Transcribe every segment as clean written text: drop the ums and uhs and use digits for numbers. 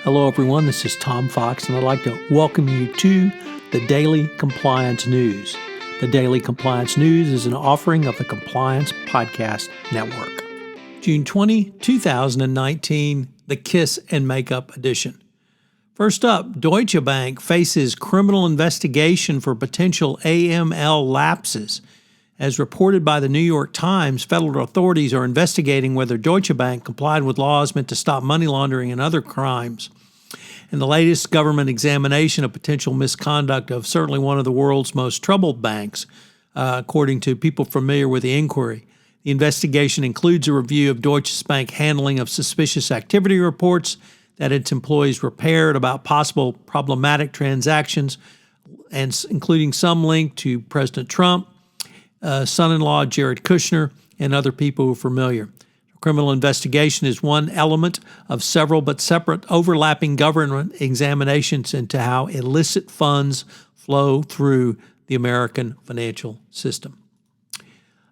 Hello, everyone. This is Tom Fox, and I'd like to welcome you to the Daily Compliance News. The Daily Compliance News is an offering of the Compliance Podcast Network. June 20, 2019, the Kiss and Makeup edition. First up, Deutsche Bank faces criminal investigation for potential AML lapses. As reported by the New York Times, federal authorities are investigating whether Deutsche Bank complied with laws meant to stop money laundering and other crimes. In the latest government examination of potential misconduct of certainly one of the world's most troubled banks, according to people familiar with the inquiry, the investigation includes a review of Deutsche Bank's handling of suspicious activity reports that its employees prepared about possible problematic transactions, and including some link to President Trump, son-in-law Jared Kushner, and other people who are familiar. Criminal investigation is one element of several but separate overlapping government examinations into how illicit funds flow through the American financial system.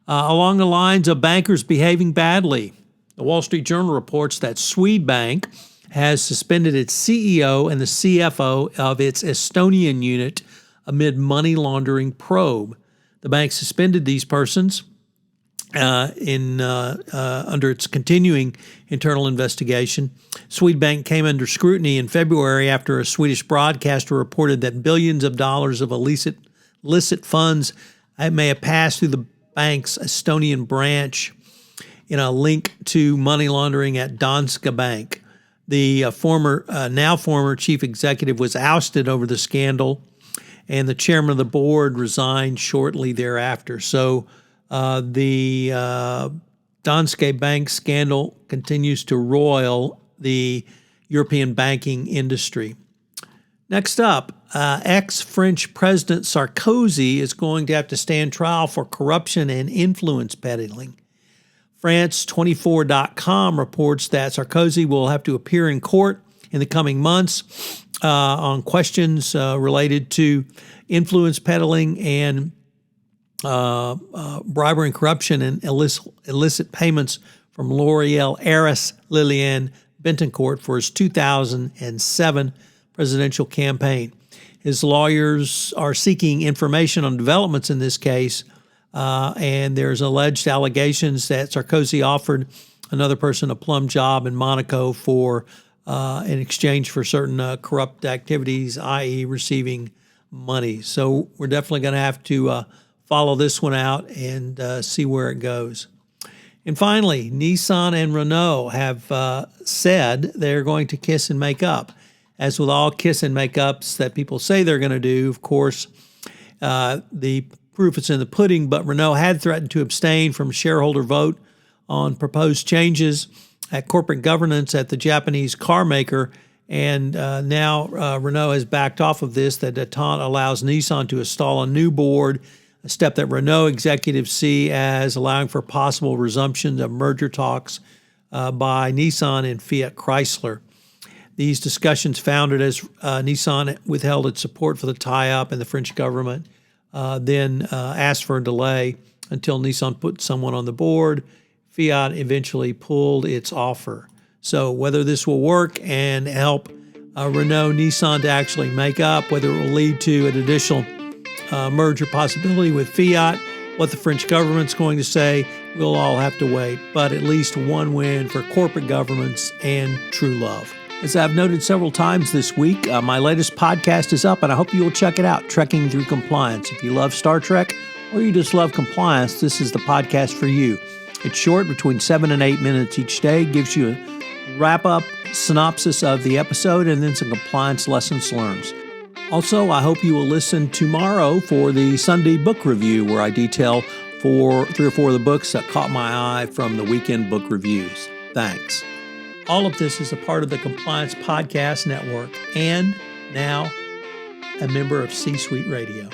Along the lines of bankers behaving badly, the Wall Street Journal reports that Swedebank has suspended its CEO and the CFO of its Estonian unit amid money laundering probe. The bank suspended these persons under its continuing internal investigation. Swedebank came under scrutiny in February after a Swedish broadcaster reported that billions of dollars of illicit funds may have passed through the bank's Estonian branch in a link to money laundering at Danske Bank. The now former chief executive was ousted over the scandal, and the chairman of the board resigned shortly thereafter. So the Danske Bank scandal continues to roil the European banking industry. Next up, ex-French President Sarkozy is going to have to stand trial for corruption and influence peddling. France24.com reports that Sarkozy will have to appear in court in the coming months on questions related to influence peddling and bribery and corruption and illicit payments from L'Oreal heiress Liliane Bettencourt for his 2007 presidential campaign. His lawyers are seeking information on developments in this case, and there's alleged allegations that Sarkozy offered another person a plum job in Monaco in exchange for certain corrupt activities, i.e. receiving money. So we're definitely going to have to follow this one out and see where it goes. And finally, Nissan and Renault have said they're going to kiss and make up. As with all kiss and make ups that people say they're going to do, of course, the proof is in the pudding, but Renault had threatened to abstain from a shareholder vote on proposed changes at corporate governance at the Japanese car maker, and now Renault has backed off of this. That detente allows Nissan to install a new board, a step that Renault executives see as allowing for possible resumption of merger talks by Nissan and Fiat Chrysler. These discussions founded as Nissan withheld its support for the tie-up, and the French government then asked for a delay until Nissan put someone on the board. Fiat eventually pulled its offer. So whether this will work and help Renault Nissan to actually make up, whether it will lead to an additional merger possibility with Fiat, what the French government's going to say, we'll all have to wait. But at least one win for corporate governments and true love. As I've noted several times this week, my latest podcast is up, and I hope you will check it out, Trekking Through Compliance. If you love Star Trek or you just love compliance, this is the podcast for you. It's short, between 7 and 8 minutes each day, gives you a wrap-up synopsis of the episode and then some compliance lessons learned. Also, I hope you will listen tomorrow for the Sunday book review, where I detail 3 or 4 of the books that caught my eye from the weekend book reviews. Thanks. All of this is a part of the Compliance Podcast Network and now a member of C-Suite Radio.